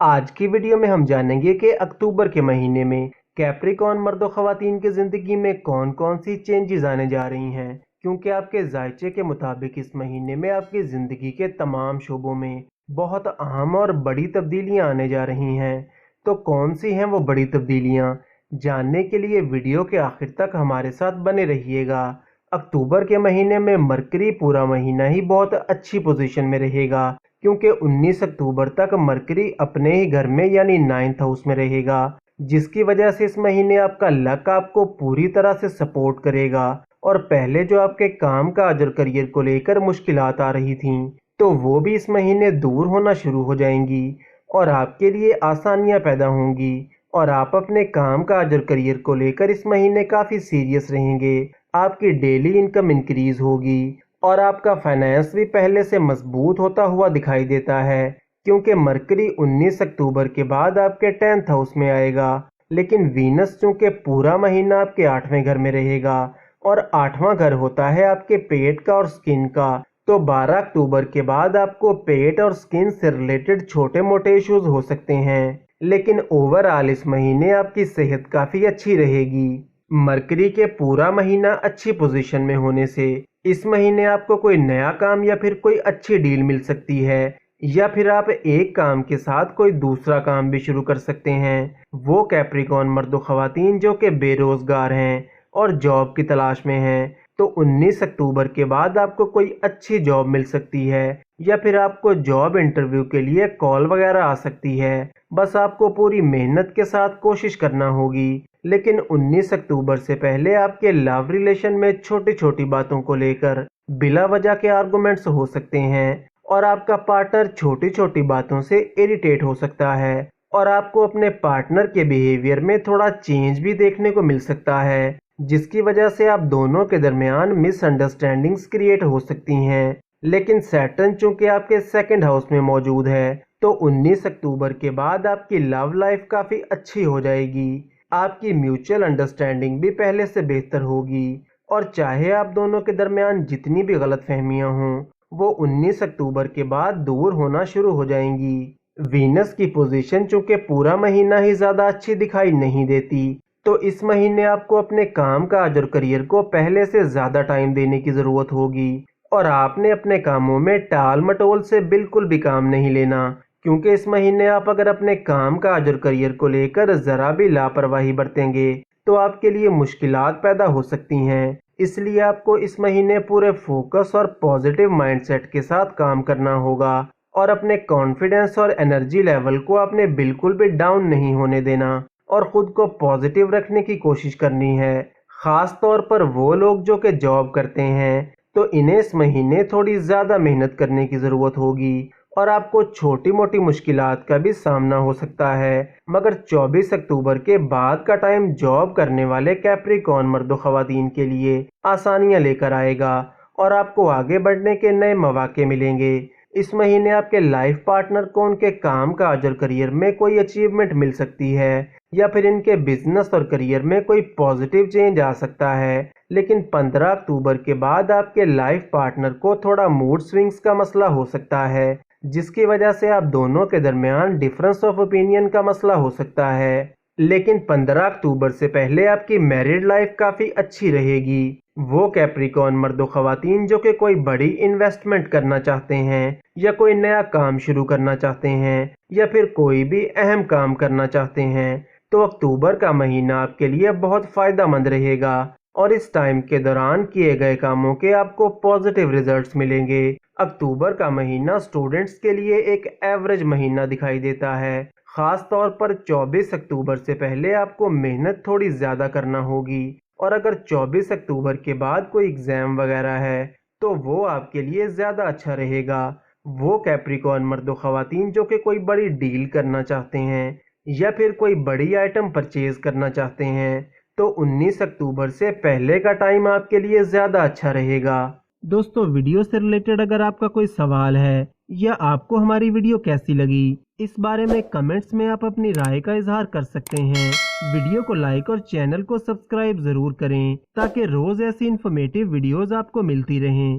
आज की वीडियो में हम जानेंगे कि अक्टूबर के महीने में कैप्रिकॉर्न मर्द और ख़वातीन की ज़िंदगी में कौन कौन सी चेंजेस आने जा रही हैं, क्योंकि आपके जायचे के मुताबिक इस महीने में आपकी ज़िंदगी के तमाम शोबों में बहुत अहम और बड़ी तब्दीलियां आने जा रही हैं। तो कौन सी हैं वो बड़ी तब्दीलियां, जानने के लिए वीडियो के आखिर तक हमारे साथ बने रहिएगा। अक्टूबर के महीने में मरकरी पूरा महीना ही बहुत अच्छी पोजीशन में रहेगा, क्योंकि 19 अक्टूबर तक मरकरी अपने ही घर में यानी 9th हाउस में रहेगा, जिसकी वजह से इस महीने आपका लक आपको पूरी तरह से सपोर्ट करेगा। और पहले जो आपके काम काज और करियर को लेकर मुश्किलात आ रही थीं, तो वो भी इस महीने दूर होना शुरू हो जाएंगी और आपके लिए आसानियां पैदा होंगी। और आप अपने काम काज और करियर को लेकर इस महीने काफ़ी सीरियस रहेंगे। आपकी डेली इनकम इंक्रीज होगी और आपका फाइनेंस भी पहले से मजबूत होता हुआ दिखाई देता है, क्योंकि मरकरी 19 अक्टूबर के बाद आपके 10th हाउस में आएगा। लेकिन वीनस चूंकि पूरा महीना आपके 8वें घर में रहेगा और 8वां घर होता है आपके पेट का और स्किन का, तो 12 अक्टूबर के बाद आपको पेट और स्किन से रिलेटेड छोटे मोटे इश्यूज हो सकते हैं। लेकिन ओवरऑल इस महीने आपकी सेहत काफ़ी अच्छी रहेगी। मरकरी के पूरा महीना अच्छी पोजीशन में होने से इस महीने आपको कोई नया काम या फिर कोई अच्छी डील मिल सकती है, या फिर आप एक काम के साथ कोई दूसरा काम भी शुरू कर सकते हैं। वो कैप्रिकॉर्न मर्द और ख़वातीन जो कि बेरोजगार हैं और जॉब की तलाश में हैं, तो 19 अक्टूबर के बाद आपको कोई अच्छी जॉब मिल सकती है, या फिर आपको जॉब इंटरव्यू के लिए कॉल वगैरह आ सकती है। बस आपको पूरी मेहनत के साथ कोशिश करना होगी। लेकिन 19 अक्टूबर से पहले आपके लव रिलेशन में छोटी छोटी बातों को लेकर बिला वजह के आर्गुमेंट्स हो सकते हैं और आपका पार्टनर छोटी छोटी बातों से इरिटेट हो सकता है और आपको अपने पार्टनर के बिहेवियर में थोड़ा चेंज भी देखने को मिल सकता है, जिसकी वजह से आप दोनों के दरमियान मिसअंडरस्टैंडिंग्स क्रिएट हो सकती हैं। लेकिन सैटर्न चूंकि आपके 2nd हाउस में मौजूद है, तो 19 अक्टूबर के बाद आपकी लव लाइफ काफ़ी अच्छी हो जाएगी। आपकी म्यूचुअल अंडरस्टैंडिंग भी पहले से बेहतर होगी और चाहे आप दोनों के दरमियान जितनी भी गलतफहमियां हों, वो 19 अक्टूबर के बाद दूर होना शुरू हो जाएंगी। वीनस की पोजीशन चूंकि पूरा महीना ही ज़्यादा अच्छी दिखाई नहीं देती, तो इस महीने आपको अपने काम काज और करियर को पहले से ज़्यादा टाइम देने की ज़रूरत होगी और आपने अपने कामों में टाल मटोल से बिल्कुल भी काम नहीं लेना, क्योंकि इस महीने आप अगर अपने काम काज और करियर को लेकर ज़रा भी लापरवाही बरतेंगे तो आपके लिए मुश्किलात पैदा हो सकती हैं। इसलिए आपको इस महीने पूरे फोकस और पॉजिटिव माइंडसेट के साथ काम करना होगा और अपने कॉन्फिडेंस और एनर्जी लेवल को आपने बिल्कुल भी डाउन नहीं होने देना और ख़ुद को पॉजिटिव रखने की कोशिश करनी है। ख़ास तौर पर वो लोग जो कि जॉब करते हैं, तो इन्हें इस महीने थोड़ी ज़्यादा मेहनत करने की ज़रूरत होगी और आपको छोटी मोटी मुश्किलात का भी सामना हो सकता है। मगर 24 अक्टूबर के बाद का टाइम जॉब करने वाले कैप्रिकॉर्न मर्दों ख़वातीन के लिए आसानियां लेकर आएगा और आपको आगे बढ़ने के नए मौके मिलेंगे। इस महीने आपके लाइफ पार्टनर को उनके काम काज और करियर में कोई अचीवमेंट मिल सकती है, या फिर इनके बिजनेस और करियर में कोई पॉजिटिव चेंज आ सकता है। लेकिन 15 अक्टूबर के बाद आपके लाइफ पार्टनर को थोड़ा मूड स्विंग्स का मसला हो सकता है, जिसकी वजह से आप दोनों के दरमियान डिफरेंस ऑफ ओपिनियन का मसला हो सकता है। लेकिन 15 अक्टूबर से पहले आपकी मैरिड लाइफ काफ़ी अच्छी रहेगी। वो कैप्रिकॉर्न मर्दों ख़वातीन जो कि कोई बड़ी इन्वेस्टमेंट करना चाहते हैं, या कोई नया काम शुरू करना चाहते हैं, या फिर कोई भी अहम काम करना चाहते हैं, तो अक्टूबर का महीना आपके लिए बहुत फ़ायदा मंद रहेगा और इस टाइम के दौरान किए गए कामों के आपको पॉजिटिव रिजल्ट्स मिलेंगे। अक्टूबर का महीना स्टूडेंट्स के लिए एक एवरेज महीना दिखाई देता है। ख़ास तौर पर 24 अक्टूबर से पहले आपको मेहनत थोड़ी ज़्यादा करना होगी, और अगर 24 अक्टूबर के बाद कोई एग्ज़ाम वगैरह है तो वो आपके लिए ज़्यादा अच्छा रहेगा। वो कैप्रिकॉर्न मर्दों ख़वातीन जो कि कोई बड़ी डील करना चाहते हैं या फिर कोई बड़ी आइटम परचेज करना चाहते हैं, तो 19 अक्टूबर से पहले का टाइम आपके लिए ज़्यादा अच्छा रहेगा। दोस्तों, वीडियो से रिलेटेड अगर आपका कोई सवाल है या आपको हमारी वीडियो कैसी लगी, इस बारे में कमेंट्स में आप अपनी राय का इजहार कर सकते हैं। वीडियो को लाइक और चैनल को सब्सक्राइब ज़रूर करें ताकि रोज़ ऐसी इन्फॉर्मेटिव वीडियोस आपको मिलती रहें।